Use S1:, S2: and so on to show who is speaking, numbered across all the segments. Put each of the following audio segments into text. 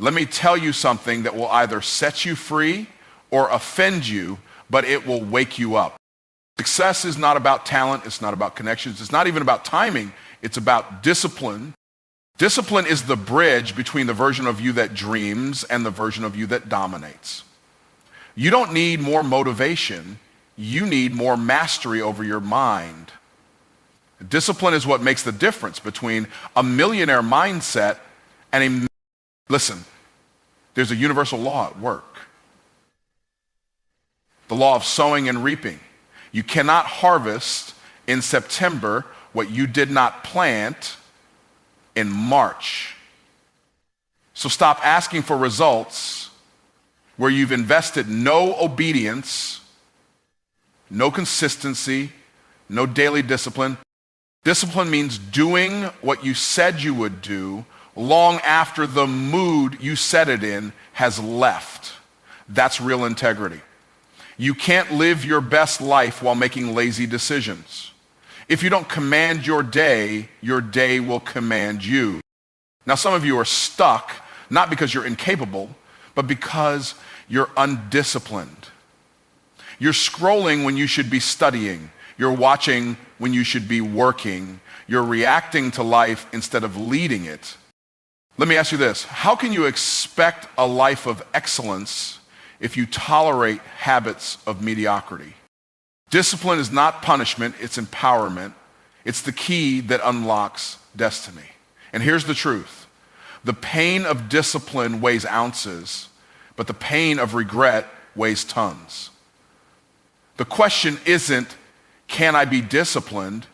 S1: Let me tell you something that will either set you free or offend you, but it will wake you up. Success is not about talent. It's not about connections. It's not even about timing. It's about discipline. Discipline is the bridge between the version of you that dreams and the version of you that dominates. You don't need more motivation. You need more mastery over your mind. Discipline is what makes the difference between a millionaire mindset and a... Listen, there's a universal law at work. The law of sowing and reaping. You cannot harvest in September what you did not plant in March. So stop asking for results where you've invested no obedience, no consistency, no daily discipline. Discipline means doing what you said you would do long after the mood you set it in has left. That's real integrity. You can't live your best life while making lazy decisions. If you don't command your day will command you. Now, some of you are stuck, not because you're incapable, but because you're undisciplined. You're scrolling when you should be studying. You're watching when you should be working. You're reacting to life instead of leading it. Let me ask you this. How can you expect a life of excellence if you tolerate habits of mediocrity? Discipline is not punishment, it's empowerment. It's the key that unlocks destiny. And here's the truth. The pain of discipline weighs ounces, but the pain of regret weighs tons. The question isn't, can I be disciplined?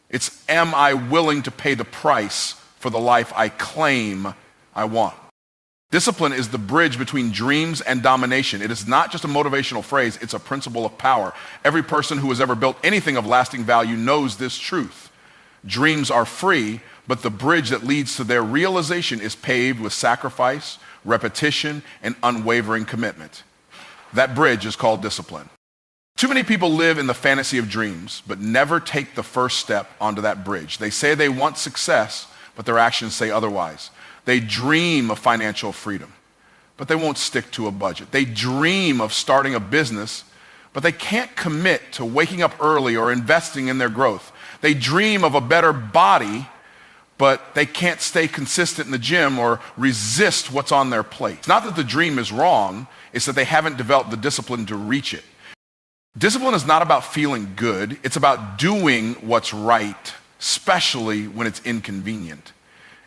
S1: It's, am I willing to pay the price for the life I claim I want? Discipline is the bridge between dreams and domination. It is not just a motivational phrase, it's a principle of power. Every person who has ever built anything of lasting value knows this truth. Dreams are free, but the bridge that leads to their realization is paved with sacrifice, repetition, and unwavering commitment. That bridge is called discipline. Too many people live in the fantasy of dreams, but never take the first step onto that bridge. They say they want success, but their actions say otherwise. They dream of financial freedom, but they won't stick to a budget. They dream of starting a business, but they can't commit to waking up early or investing in their growth. They dream of a better body, but they can't stay consistent in the gym or resist what's on their plate. It's not that the dream is wrong, it's that they haven't developed the discipline to reach it. Discipline is not about feeling good, it's about doing what's right, especially when it's inconvenient.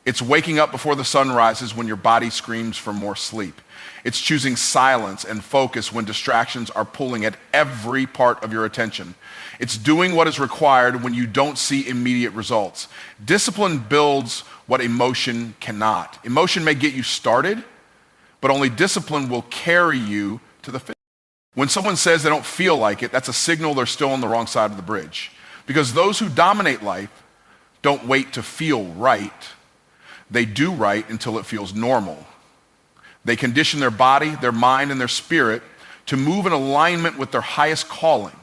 S1: It's waking up before the sun rises when your body screams for more sleep. It's choosing silence and focus when distractions are pulling at every part of your attention. It's doing what is required when you don't see immediate results. Discipline builds what emotion cannot. Emotion may get you started, but only discipline will carry you to the finish. When someone says they don't feel like it, that's a signal they're still on the wrong side of the bridge. Because those who dominate life don't wait to feel right. They do right until it feels normal. They condition their body, their mind, and their spirit to move in alignment with their highest calling.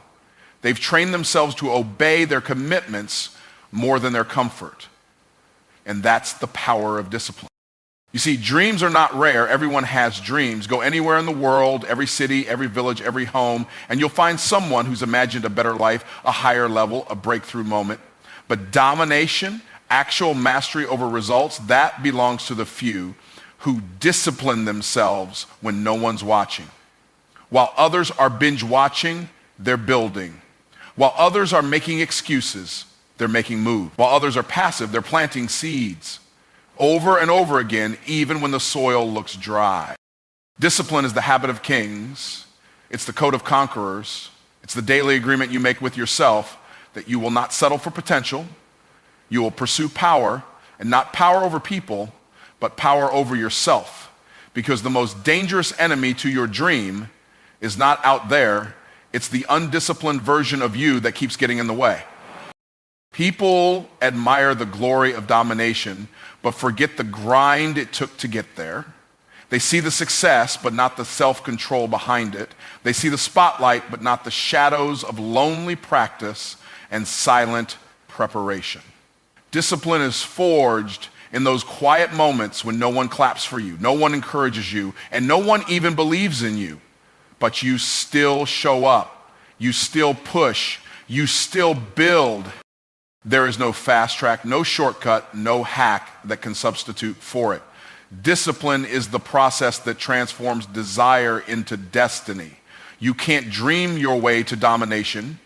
S1: They've trained themselves to obey their commitments more than their comfort. And that's the power of discipline. You see, dreams are not rare. Everyone has dreams. Go anywhere in the world, every city, every village, every home, and you'll find someone who's imagined a better life, a higher level, a breakthrough moment. But domination, actual mastery over results, that belongs to the few who discipline themselves when no one's watching. While others are binge watching, they're building. While others are making excuses, they're making moves. While others are passive, they're planting seeds. Over and over again, even when the soil looks dry. Discipline is the habit of kings. It's the code of conquerors. It's the daily agreement you make with yourself that you will not settle for potential. You will pursue power, and not power over people, but power over yourself. Because the most dangerous enemy to your dream is not out there, it's the undisciplined version of you that keeps getting in the way. People admire the glory of domination, but forget the grind it took to get there. They see the success, but not the self-control behind it. They see the spotlight, but not the shadows of lonely practice and silent preparation. Discipline is forged in those quiet moments when no one claps for you, no one encourages you, and no one even believes in you, but you still show up, you still push, you still build. There is no fast track, no shortcut, no hack that can substitute for it. Discipline is the process that transforms desire into destiny. You can't dream your way to domination.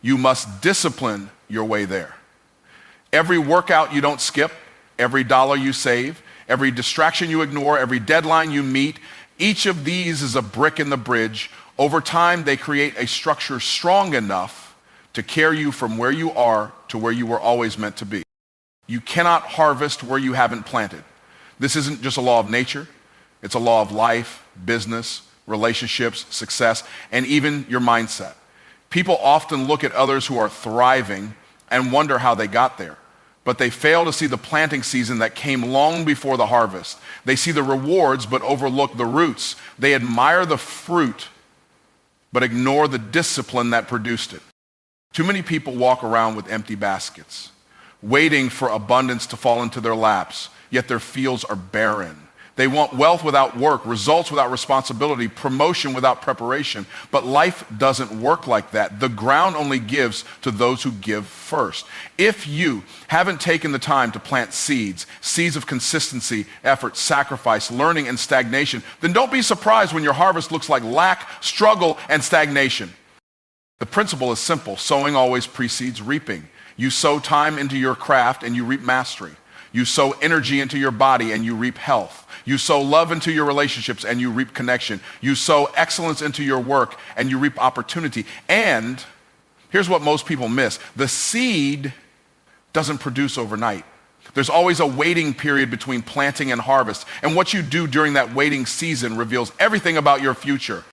S1: You must discipline your way there. Every workout you don't skip, every dollar you save, every distraction you ignore, every deadline you meet, each of these is a brick in the bridge. Over time, they create a structure strong enough to carry you from where you are to where you were always meant to be. You cannot harvest where you haven't planted. This isn't just a law of nature. It's a law of life, business, relationships, success, and even your mindset. People often look at others who are thriving and wonder how they got there, but they fail to see the planting season that came long before the harvest. They see the rewards but overlook the roots. They admire the fruit but ignore the discipline that produced it. Too many people walk around with empty baskets, waiting for abundance to fall into their laps, yet their fields are barren. They want wealth without work, results without responsibility, promotion without preparation. But life doesn't work like that. The ground only gives to those who give first. If you haven't taken the time to plant seeds, seeds of consistency, effort, sacrifice, learning, and stagnation, then don't be surprised when your harvest looks like lack, struggle, and stagnation. The principle is simple. Sowing always precedes reaping. You sow time into your craft and you reap mastery. You sow energy into your body and you reap health. You sow love into your relationships and you reap connection. You sow excellence into your work and you reap opportunity. And here's what most people miss. The seed doesn't produce overnight. There's always a waiting period between planting and harvest. And what you do during that waiting season reveals everything about your future.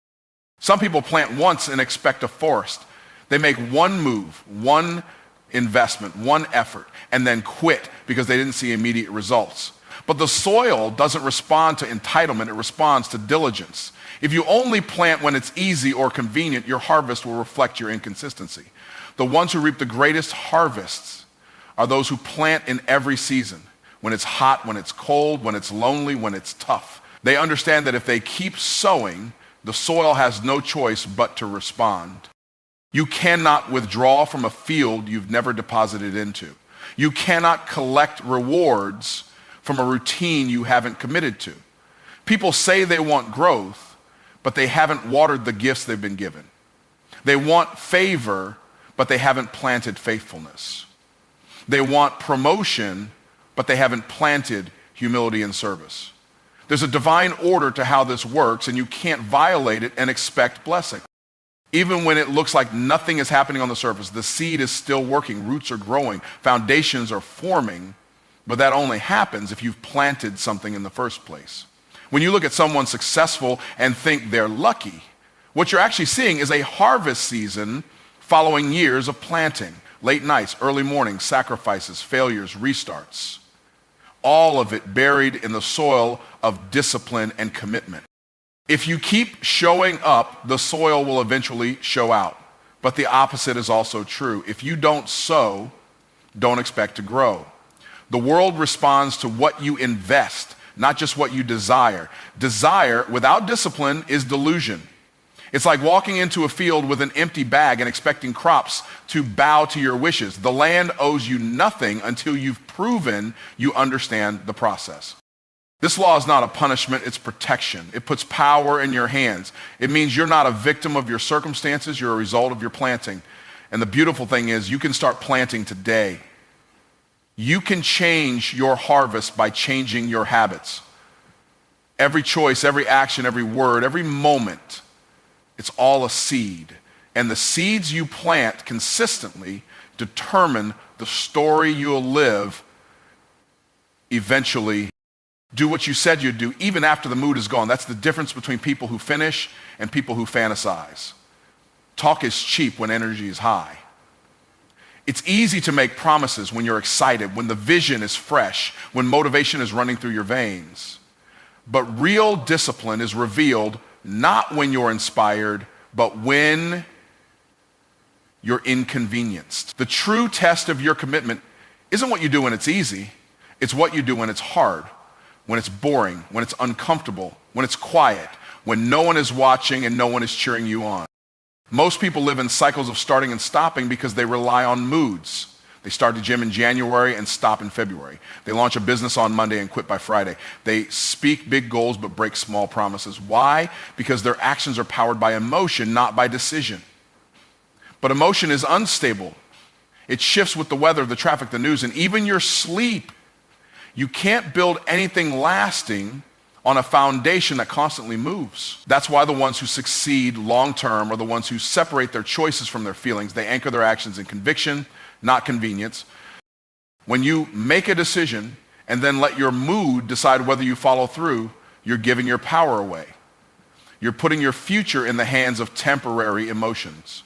S1: Some people plant once and expect a forest. They make one move, one investment, one effort, and then quit because they didn't see immediate results. But the soil doesn't respond to entitlement, it responds to diligence. If you only plant when it's easy or convenient, your harvest will reflect your inconsistency. The ones who reap the greatest harvests are those who plant in every season, when it's hot, when it's cold, when it's lonely, when it's tough. They understand that if they keep sowing, the soil has no choice but to respond. You cannot withdraw from a field you've never deposited into. You cannot collect rewards from a routine you haven't committed to. People say they want growth, but they haven't watered the gifts they've been given. They want favor, but they haven't planted faithfulness. They want promotion, but they haven't planted humility and service. There's a divine order to how this works, and you can't violate it and expect blessing. Even when it looks like nothing is happening on the surface, the seed is still working, roots are growing, foundations are forming, but that only happens if you've planted something in the first place. When you look at someone successful and think they're lucky, what you're actually seeing is a harvest season following years of planting, late nights, early mornings, sacrifices, failures, restarts, all of it buried in the soil of discipline and commitment. If you keep showing up, the soil will eventually show out. But the opposite is also true. If you don't sow, don't expect to grow. The world responds to what you invest, not just what you desire. Desire without discipline is delusion. It's like walking into a field with an empty bag and expecting crops to bow to your wishes. The land owes you nothing until you've proven you understand the process. This law is not a punishment, it's protection. It puts power in your hands. It means you're not a victim of your circumstances, you're a result of your planting. And the beautiful thing is you can start planting today. You can change your harvest by changing your habits. Every choice, every action, every word, every moment, it's all a seed. And the seeds you plant consistently determine the story you'll live eventually. Do what you said you'd do, even after the mood is gone. That's the difference between people who finish and people who fantasize. Talk is cheap when energy is high. It's easy to make promises when you're excited, when the vision is fresh, when motivation is running through your veins. But real discipline is revealed not when you're inspired, but when you're inconvenienced. The true test of your commitment isn't what you do when it's easy. It's what you do when it's hard, when it's boring, when it's uncomfortable, when it's quiet, when no one is watching and no one is cheering you on. Most people live in cycles of starting and stopping because they rely on moods. They start the gym in January and stop in February. They launch a business on Monday and quit by Friday. They speak big goals but break small promises. Why? Because their actions are powered by emotion, not by decision. But emotion is unstable. It shifts with the weather, the traffic, the news, and even your sleep. You can't build anything lasting on a foundation that constantly moves. That's why the ones who succeed long-term are the ones who separate their choices from their feelings. They anchor their actions in conviction, not convenience. When you make a decision and then let your mood decide whether you follow through, you're giving your power away. You're putting your future in the hands of temporary emotions.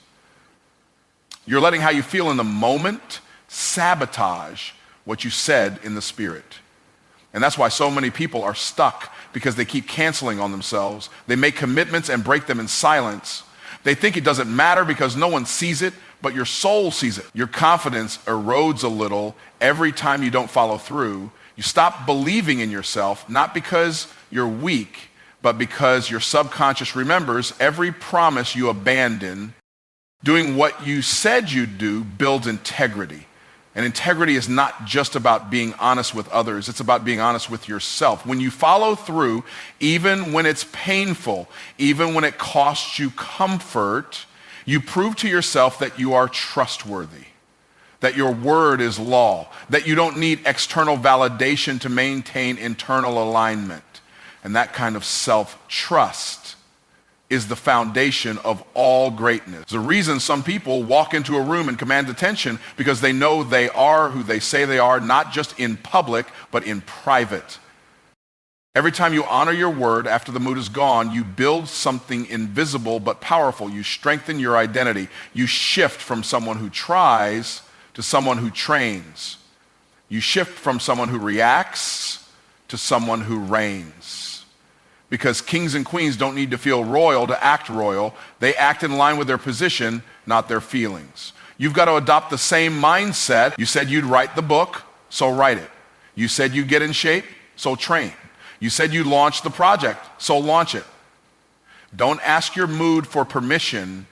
S1: You're letting how you feel in the moment sabotage what you said in the spirit. And that's why so many people are stuck, because they keep canceling on themselves. They make commitments and break them in silence. They think it doesn't matter because no one sees it, but your soul sees it. Your confidence erodes a little every time you don't follow through. You stop believing in yourself, not because you're weak, but because your subconscious remembers every promise you abandon. Doing what you said you'd do builds integrity. And integrity is not just about being honest with others, it's about being honest with yourself. When you follow through, even when it's painful, even when it costs you comfort, you prove to yourself that you are trustworthy, that your word is law, that you don't need external validation to maintain internal alignment. And that kind of self-trust is the foundation of all greatness. The reason some people walk into a room and command attention because they know they are who they say they are, not just in public, but in private. Every time you honor your word after the mood is gone, you build something invisible but powerful. You strengthen your identity. You shift from someone who tries to someone who trains. You shift from someone who reacts to someone who reigns. Because kings and queens don't need to feel royal to act royal. They act in line with their position, not their feelings. You've got to adopt the same mindset. You said you'd write the book, so write it. You said you'd get in shape, so train. You said you'd launch the project, so launch it. Don't ask your mood for permission,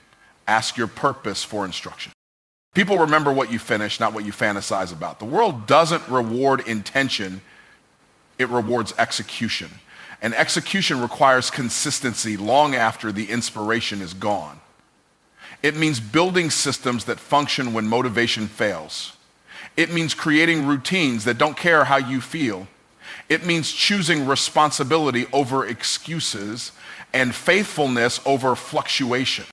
S1: ask your purpose for instruction. People remember what you finish, not what you fantasize about. The world doesn't reward intention, it rewards execution. And execution requires consistency long after the inspiration is gone. It means building systems that function when motivation fails. It means creating routines that don't care how you feel. It means choosing responsibility over excuses and faithfulness over fluctuation.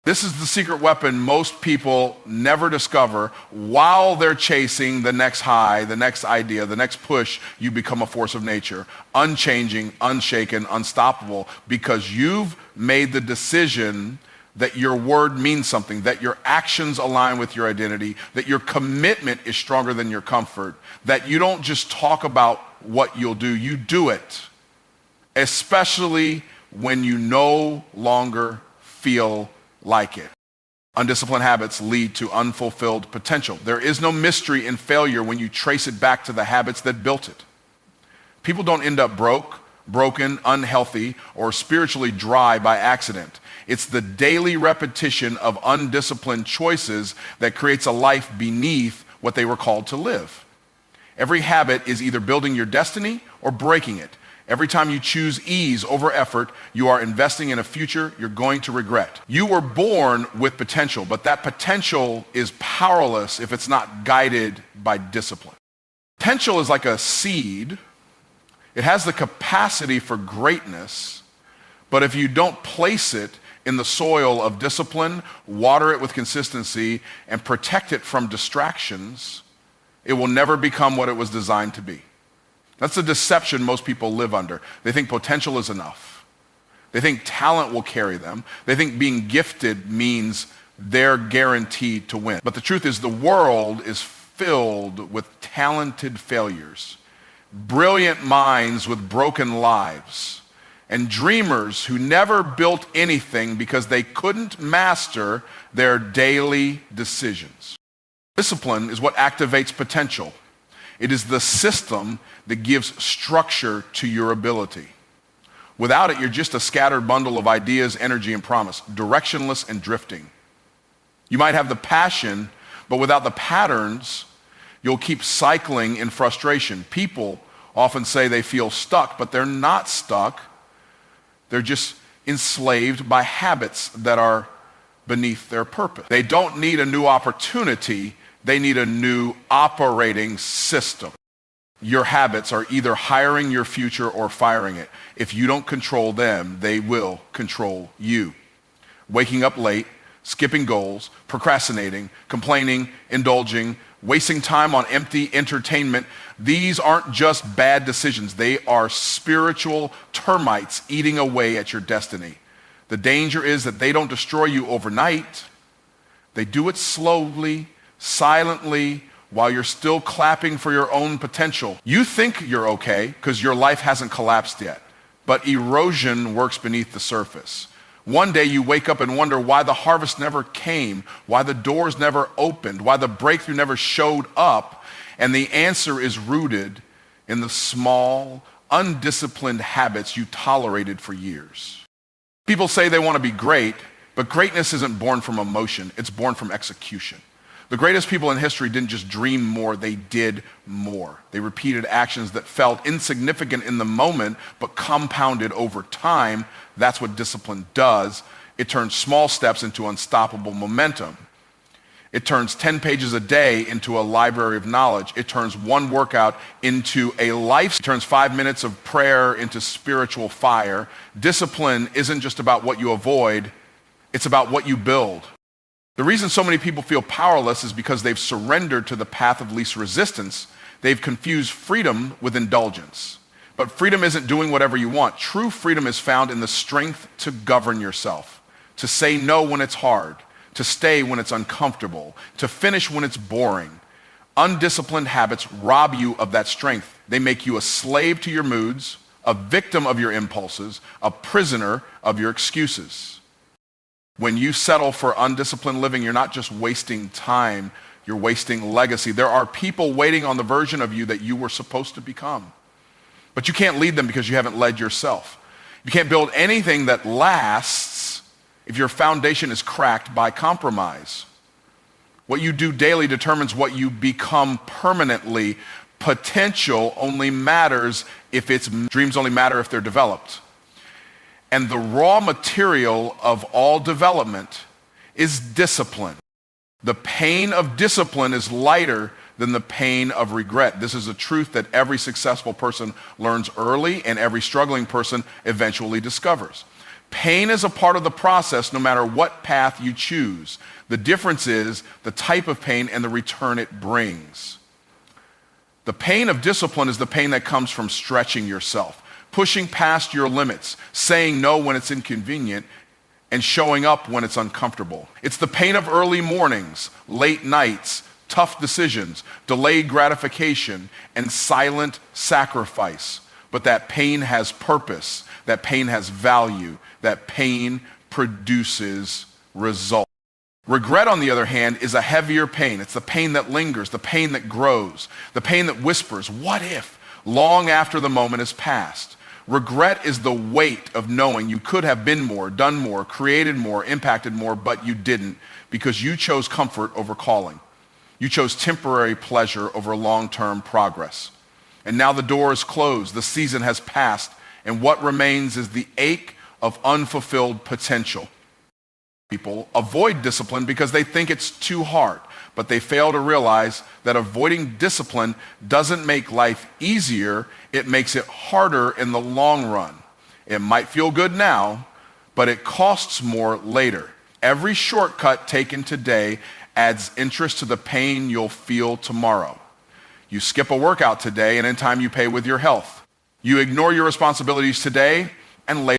S1: This is the secret weapon most people never discover. While they're chasing the next high, the next idea, the next push, you become a force of nature, unchanging, unshaken, unstoppable, because you've made the decision that your word means something, that your actions align with your identity, that your commitment is stronger than your comfort, that you don't just talk about what you'll do, you do it, especially when you no longer feel like it. Undisciplined habits lead to unfulfilled potential. There is no mystery in failure when you trace it back to the habits that built it. People don't end up broken, unhealthy, or spiritually dry by accident. It's the daily repetition of undisciplined choices that creates a life beneath what they were called to live. Every habit is either building your destiny or breaking it. Every time you choose ease over effort, you are investing in a future you're going to regret. You were born with potential, but that potential is powerless if it's not guided by discipline. Potential is like a seed. It has the capacity for greatness, but if you don't place it in the soil of discipline, water it with consistency, and protect it from distractions, it will never become what it was designed to be. That's the deception most people live under. They think potential is enough. They think talent will carry them. They think being gifted means they're guaranteed to win. But the truth is, the world is filled with talented failures, brilliant minds with broken lives, and dreamers who never built anything because they couldn't master their daily decisions. Discipline is what activates potential. It is the system that gives structure to your ability. Without it, you're just a scattered bundle of ideas, energy, and promise, directionless and drifting. You might have the passion, but without the patterns, you'll keep cycling in frustration. People often say they feel stuck, but they're not stuck. They're just enslaved by habits that are beneath their purpose. They don't need a new opportunity, they need a new operating system. Your habits are either hiring your future or firing it. If you don't control them, they will control you. Waking up late, skipping goals, procrastinating, complaining, indulging, wasting time on empty entertainment, these aren't just bad decisions. They are spiritual termites eating away at your destiny. The danger is that they don't destroy you overnight. They do it slowly, silently, while you're still clapping for your own potential. You think you're okay because your life hasn't collapsed yet, but erosion works beneath the surface. One day you wake up and wonder why the harvest never came, why the doors never opened, why the breakthrough never showed up, and the answer is rooted in the small, undisciplined habits you tolerated for years. People say they want to be great, but greatness isn't born from emotion, it's born from execution. The greatest people in history didn't just dream more, they did more. They repeated actions that felt insignificant in the moment, but compounded over time. That's what discipline does. It turns small steps into unstoppable momentum. It turns 10 pages a day into a library of knowledge. It turns one workout into a life. It turns 5 minutes of prayer into spiritual fire. Discipline isn't just about what you avoid, it's about what you build. The reason so many people feel powerless is because they've surrendered to the path of least resistance. They've confused freedom with indulgence. But freedom isn't doing whatever you want. True freedom is found in the strength to govern yourself, to say no when it's hard, to stay when it's uncomfortable, to finish when it's boring. Undisciplined habits rob you of that strength. They make you a slave to your moods, a victim of your impulses, a prisoner of your excuses. When you settle for undisciplined living, you're not just wasting time, you're wasting legacy. There are people waiting on the version of you that you were supposed to become. But you can't lead them because you haven't led yourself. You can't build anything that lasts if your foundation is cracked by compromise. What you do daily determines what you become permanently. Potential only matters if dreams only matter if they're developed. And the raw material of all development is discipline. The pain of discipline is lighter than the pain of regret. This is a truth that every successful person learns early and every struggling person eventually discovers. Pain is a part of the process no matter what path you choose. The difference is the type of pain and the return it brings. The pain of discipline is the pain that comes from stretching yourself, pushing past your limits, saying no when it's inconvenient, and showing up when it's uncomfortable. It's the pain of early mornings, late nights, tough decisions, delayed gratification, and silent sacrifice. But that pain has purpose, that pain has value, that pain produces results. Regret, on the other hand, is a heavier pain. It's the pain that lingers, the pain that grows, the pain that whispers, "What if?" long after the moment has passed. Regret is the weight of knowing you could have been more, done more, created more, impacted more, but you didn't because you chose comfort over calling. You chose temporary pleasure over long-term progress. And now the door is closed, the season has passed, and what remains is the ache of unfulfilled potential. People avoid discipline because they think it's too hard, but they fail to realize that avoiding discipline doesn't make life easier, it makes it harder in the long run. It might feel good now, but it costs more later. Every shortcut taken today adds interest to the pain you'll feel tomorrow. You skip a workout today, and in time you pay with your health. You ignore your responsibilities today, and later